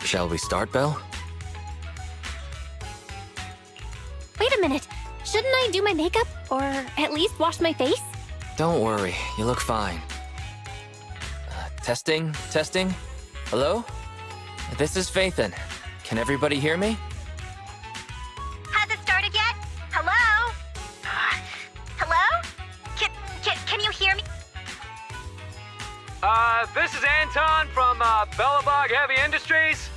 Shall we start, Belle? Wait a minute. Shouldn't I do my makeup? Or at least wash my face? Don't worry, you look fine. Testing? Hello? This is Faithin. Can everybody hear me? Has it started yet? Hello? Hello? Can you hear me? This is Anton from Bellabog Heavy Industries.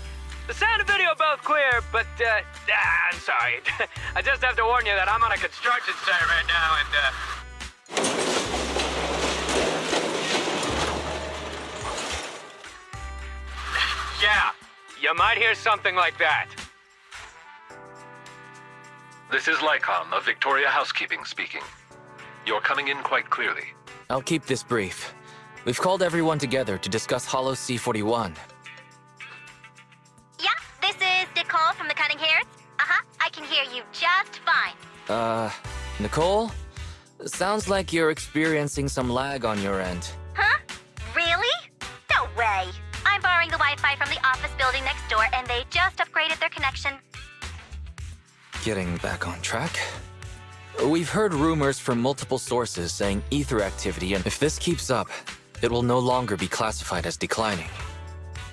The sound and video are both clear, but I'm sorry. I just have to warn you that I'm on a construction site right now, and yeah, you might hear something like that. This is Lycom of Victoria Housekeeping speaking. You're coming in quite clearly. I'll keep this brief. We've called everyone together to discuss Hollow C-41. Yeah, this is Nicole from the Cutting Hairs. I can hear you just fine. Nicole? Sounds like you're experiencing some lag on your end. Huh? Really? No way. I'm borrowing the Wi-Fi from the office building next door, and they just upgraded their connection. Getting back on track? We've heard rumors from multiple sources saying ether activity, and if this keeps up, it will no longer be classified as declining.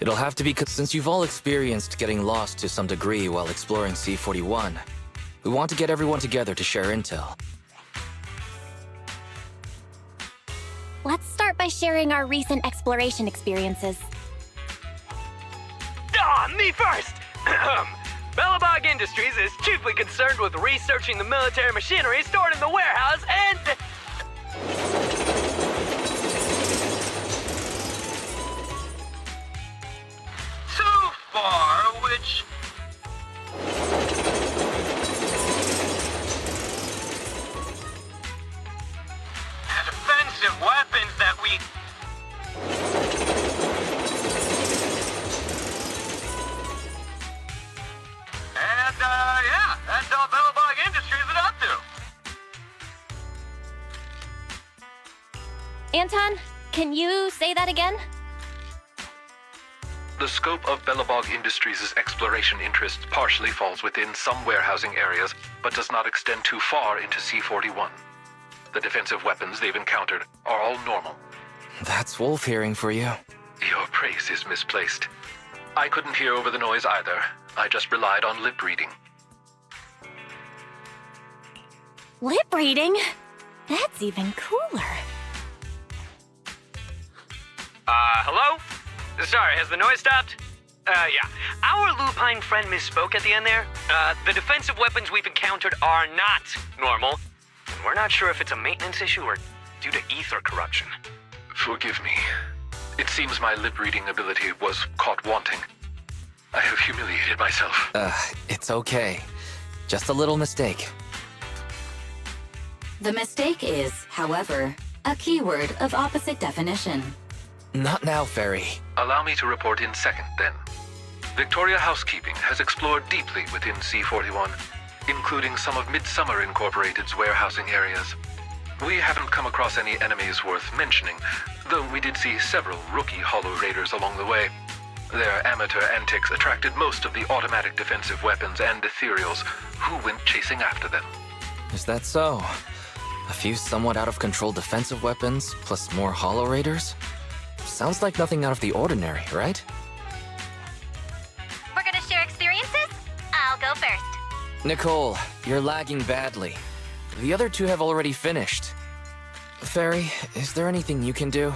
It'll have to be, since you've all experienced getting lost to some degree while exploring C-41. We want to get everyone together to share intel. Let's start by sharing our recent exploration experiences. Me first! Bellabog Industries is chiefly concerned with researching the military machinery stored in the warehouse and... So far, which... defensive weapons that we... And, yeah, that's all Bellabog Industries is up to. Anton, can you say that again? The scope of Bellabog Industries' exploration interests partially falls within some warehousing areas, but does not extend too far into C-41. The defensive weapons they've encountered are all normal. That's wolf hearing for you. Your praise is misplaced. I couldn't hear over the noise either. I just relied on lip reading. Lip reading? That's even cooler. Hello? Sorry, has the noise stopped? Yeah. Our lupine friend misspoke at the end there. The defensive weapons we've encountered are not normal. And we're not sure if it's a maintenance issue or due to ether corruption. Forgive me. It seems my lip reading ability was caught wanting. I have humiliated myself. It's okay. Just a little mistake. The mistake is, however, a keyword of opposite definition. Not now, Fairy. Allow me to report in second, then. Victoria Housekeeping has explored deeply within C-41, including some of Midsummer Incorporated's warehousing areas. We haven't come across any enemies worth mentioning, though we did see several rookie Hollow Raiders along the way. Their amateur antics attracted most of the automatic defensive weapons and ethereals, who went chasing after them. Is that so? A few somewhat out-of-control defensive weapons, plus more Hollow Raiders? Sounds like nothing out of the ordinary, right? We're gonna share experiences? I'll go first. Nicole, you're lagging badly. The other two have already finished. Fairy, is there anything you can do?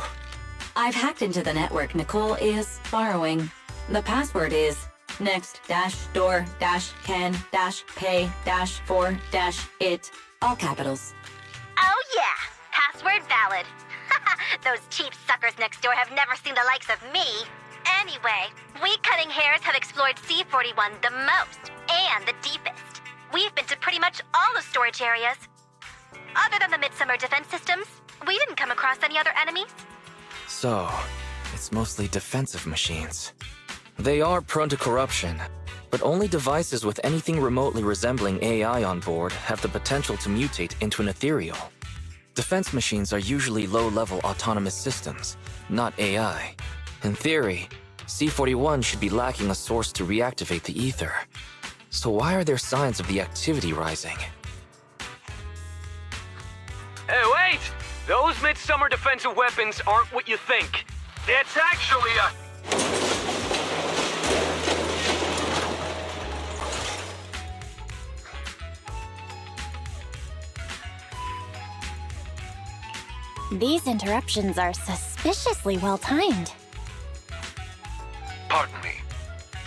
I've hacked into the network Nicole is borrowing. The password is next-door-can-pay-for-it, all capitals. Oh yeah, password valid. Those cheap suckers next door have never seen the likes of me. Anyway, we Cutting Hairs have explored C-41 the most and the deepest. We've been to pretty much all the storage areas. Other than the Midsummer defense systems, we didn't come across any other enemies. So, it's mostly defensive machines. They are prone to corruption, but only devices with anything remotely resembling AI on board have the potential to mutate into an ethereal. Defense machines are usually low-level autonomous systems, not AI. In theory, C41 should be lacking a source to reactivate the ether. So why are there signs of the activity rising? Hey, wait! Those midsummer defensive weapons aren't what you think. It's actually a... These interruptions are suspiciously well-timed. Pardon me.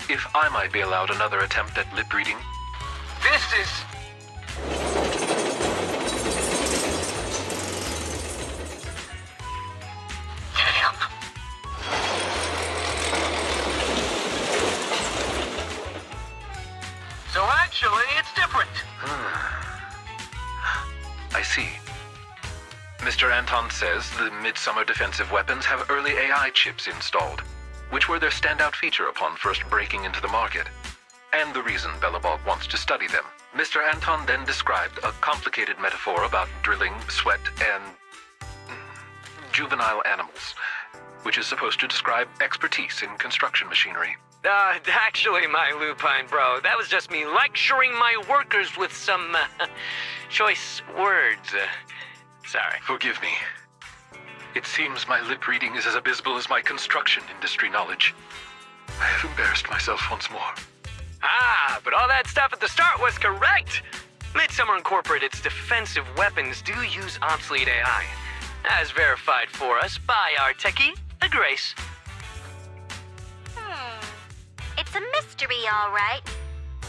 If I might be allowed another attempt at lip reading. This is... So actually, it's different. I see. Mr. Anton says the midsummer defensive weapons have early AI chips installed, which were their standout feature upon first breaking into the market, and the reason Belobog wants to study them. Mr. Anton then described a complicated metaphor about drilling, sweat, and juvenile animals, which is supposed to describe expertise in construction machinery. Actually, my lupine bro, that was just me lecturing my workers with some, choice words. Sorry. Forgive me. It seems my lip reading is as abysmal as my construction industry knowledge. I have embarrassed myself once more. Ah, but all that stuff at the start was correct! Midsummer Incorporated's defensive weapons do use obsolete AI, as verified for us by our techie, the Grace. It's a mystery, all right.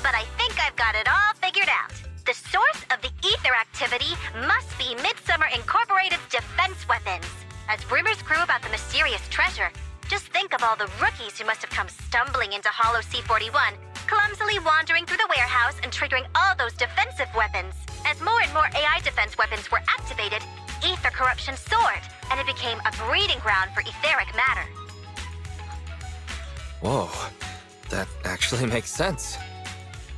But I think I've got it all figured out. The source of the ether activity must be Midsummer Incorporated's defense weapons. As rumors grew about the mysterious treasure, just think of all the rookies who must have come stumbling into Hollow C41, clumsily wandering through the warehouse and triggering all those defensive weapons. As more and more AI defense weapons were activated, ether corruption soared, and it became a breeding ground for etheric matter. Whoa, that actually makes sense.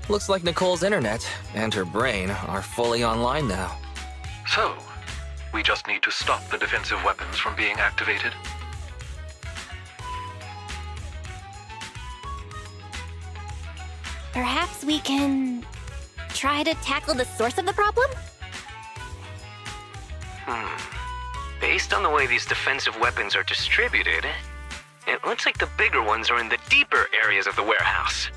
Looks like Nicole's internet and her brain are fully online now. So, we just need to stop the defensive weapons from being activated? Perhaps we can try to tackle the source of the problem? Based on the way these defensive weapons are distributed, it looks like the bigger ones are in the deeper areas of the warehouse.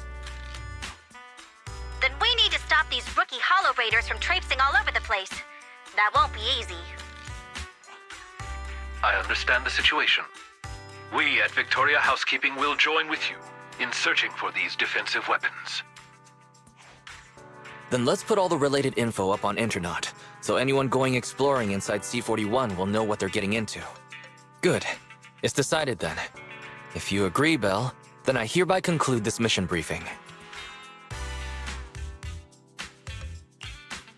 Then we need to stop these rookie Hollow Raiders from traipsing all over the place. That won't be easy. I understand the situation. We at Victoria Housekeeping will join with you in searching for these defensive weapons. Then let's put all the related info up on Internet, so anyone going exploring inside C41 will know what they're getting into. Good. It's decided then. If you agree, Belle, then I hereby conclude this mission briefing.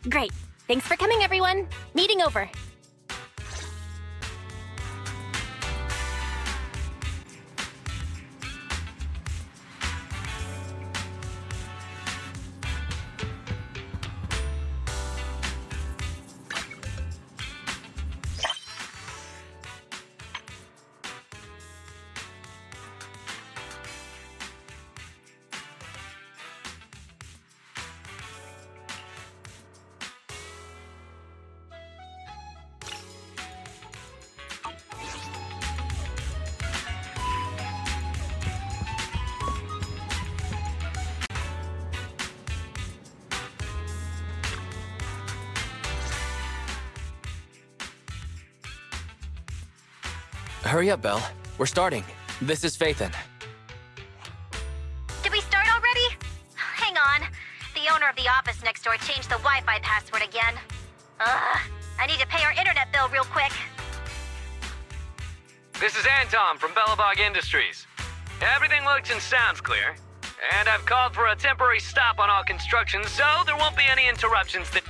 Great. Thanks for coming, everyone. Meeting over. Hurry up, Belle. We're starting. This is Phaethon. Did we start already? Hang on. The owner of the office next door changed the Wi-Fi password again. I need to pay our internet bill real quick. This is Anton from Belobog Industries. Everything looks and sounds clear, and I've called for a temporary stop on all construction, so there won't be any interruptions that...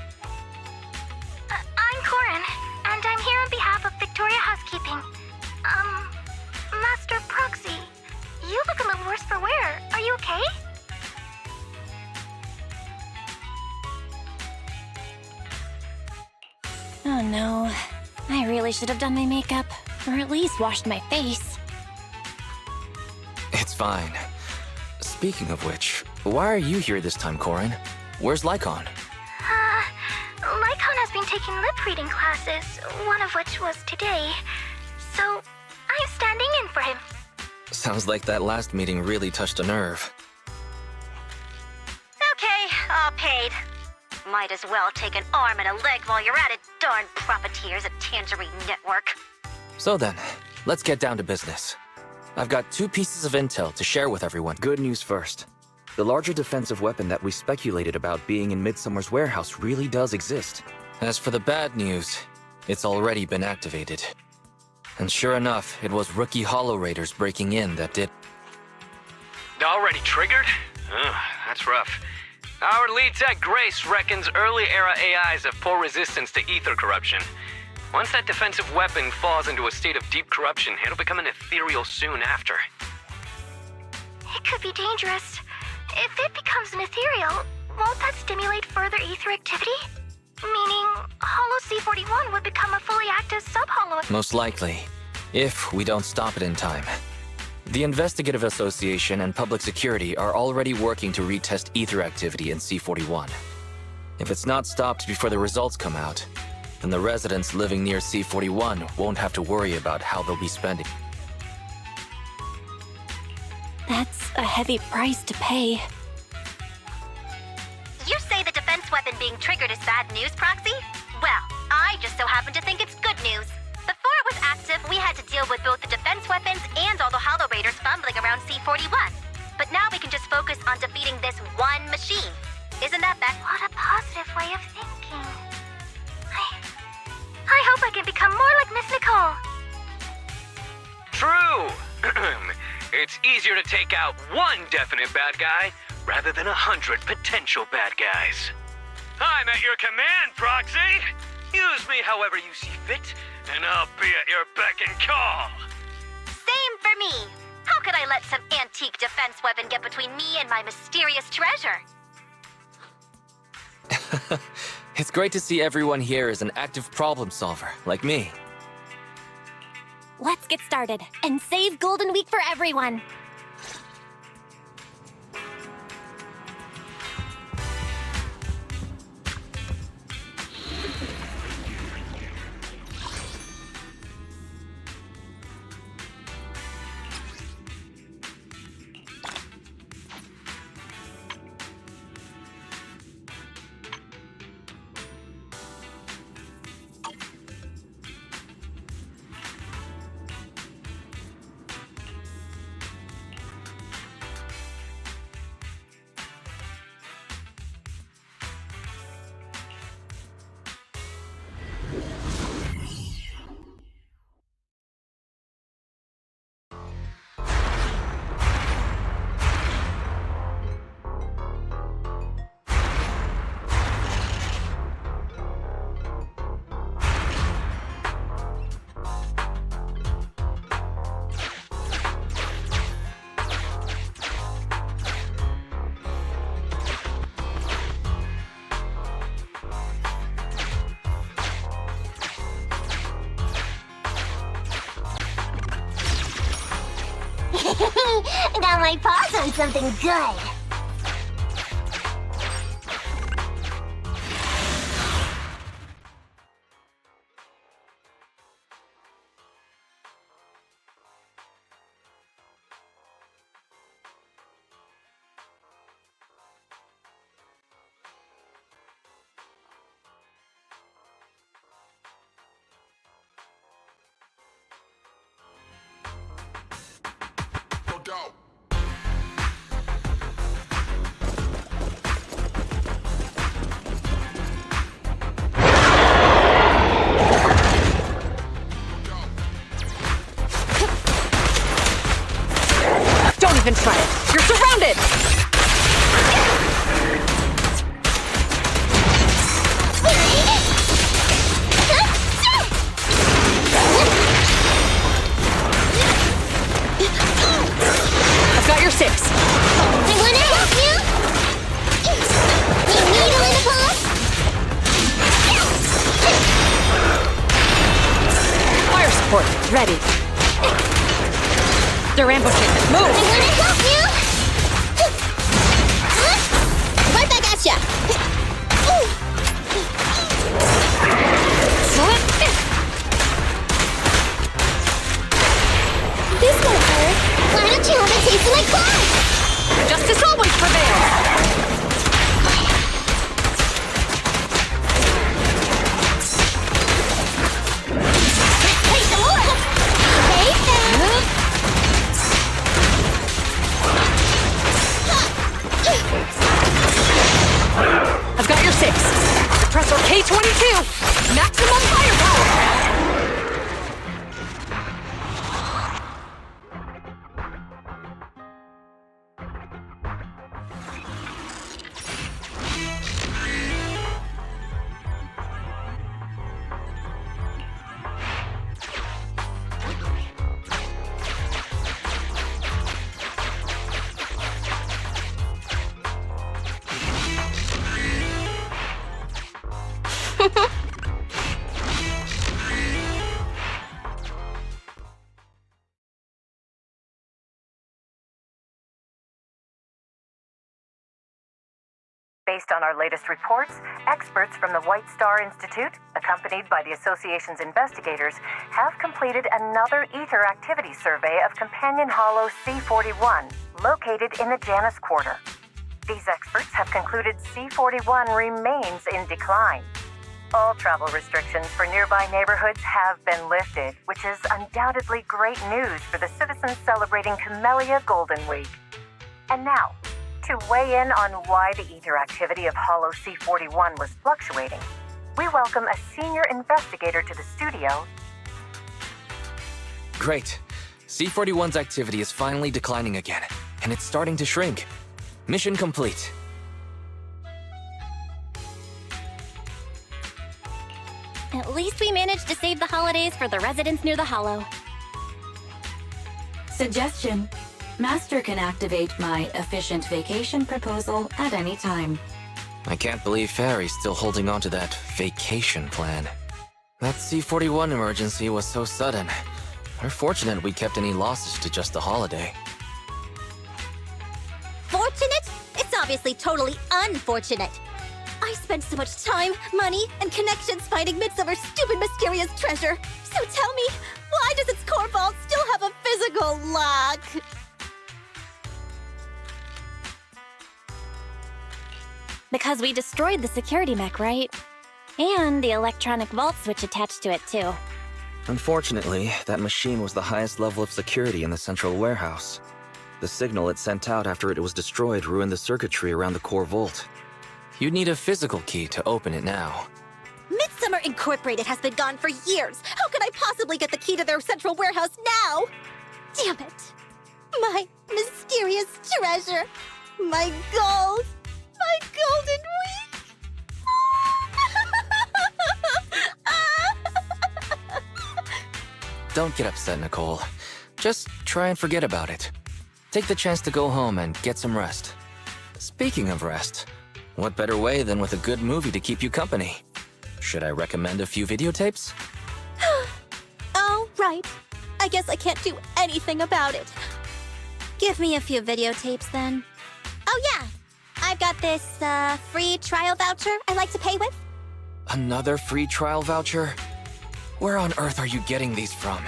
I'm Corin, and I'm here on behalf of Victoria Housekeeping. Master Proxy, you look a little worse for wear. Are you okay? Oh no. I really should have done my makeup, or at least washed my face. It's fine. Speaking of which, why are you here this time, Corin? Where's Lycon? Lycon has been taking lip reading classes, one of which was today. So, I'm standing in for him. Sounds like that last meeting really touched a nerve. Okay, all paid. Might as well take an arm and a leg while you're at it, darn profiteers at Tangerine Network. So then, let's get down to business. I've got 2 pieces of intel to share with everyone. Good news first. The larger defensive weapon that we speculated about being in Midsummer's warehouse really does exist. As for the bad news, it's already been activated. And sure enough, it was rookie Hollow Raiders breaking in that did. Already triggered? Ugh, that's rough. Our lead tech, Grace, reckons early-era AIs have poor resistance to ether corruption. Once that defensive weapon falls into a state of deep corruption, it'll become an ethereal soon after. It could be dangerous. If it becomes an ethereal, won't that stimulate further ether activity? Meaning, Hollow C41 would become a fully active sub-hollow. Most likely, if we don't stop it in time. The Investigative Association and Public Security are already working to retest ether activity in C41. If it's not stopped before the results come out, then the residents living near C41 won't have to worry about how they'll be spending. That's a heavy price to pay. You say the defense weapon being triggered is bad news, Proxy? Well, I just so happen to think it's good news. Before it was active, we had to deal with both the defense weapons and all the Hollow Raiders fumbling around C41. But now we can just focus on defeating this one machine. Isn't that better? What a positive way of thinking. I hope I can become more like Miss Nicole. True! It's easier to take out one definite bad guy rather than 100 potential bad guys. I'm at your command, Proxy! Use me however you see fit, and I'll be at your beck and call. Same for me. How could I let some antique defense weapon get between me and my mysterious treasure? It's great to see everyone here is an active problem solver, like me. Let's get started and save Golden Week for everyone. Got my paws on something good. Don't even try it! You're surrounded! I've got your 6. I wanna help you! You need a little pause? Fire support, ready. They're ambushing. Move! I'm gonna help you! Right back at ya! This won't hurt. Why don't you have a taste of my claws? Justice always prevails! Hey, some more! Hey, I've got your 6. Suppressor K-22! Maximum firepower! Based on our latest reports, experts from the White Star Institute, accompanied by the association's investigators, have completed another ether activity survey of Companion Hollow C-41, located in the Janus Quarter. These experts have concluded C-41 remains in decline. All travel restrictions for nearby neighborhoods have been lifted, which is undoubtedly great news for the citizens celebrating Camellia Golden Week. And now, to weigh in on why the ether activity of Hollow C-41 was fluctuating, we welcome a senior investigator to the studio. Great. C-41's activity is finally declining again, and it's starting to shrink. Mission complete. At least we managed to save the holidays for the residents near the Hollow. Suggestion. Master can activate my efficient vacation proposal at any time. I can't believe Fairy's still holding on to that vacation plan. That C-41 emergency was so sudden. We're fortunate we kept any losses to just the holiday. Fortunate? It's obviously totally unfortunate. I spent so much time, money, and connections finding Midsummer's stupid mysterious treasure. So tell me, why does its core vault still have a physical lock? Because we destroyed the security mech, right? And the electronic vault switch attached to it, too. Unfortunately, that machine was the highest level of security in the central warehouse. The signal it sent out after it was destroyed ruined the circuitry around the core vault. You'd need a physical key to open it now. Midsummer Incorporated has been gone for years. How could I possibly get the key to their central warehouse now? Damn it. My mysterious treasure. My gold. My golden week. Don't get upset, Nicole. Just try and forget about it. Take the chance to go home and get some rest. Speaking of rest, what better way than with a good movie to keep you company? Should I recommend a few videotapes? Oh, right. I guess I can't do anything about it. Give me a few videotapes then. Oh yeah, I've got this free trial voucher I like to pay with. Another free trial voucher? Where on earth are you getting these from?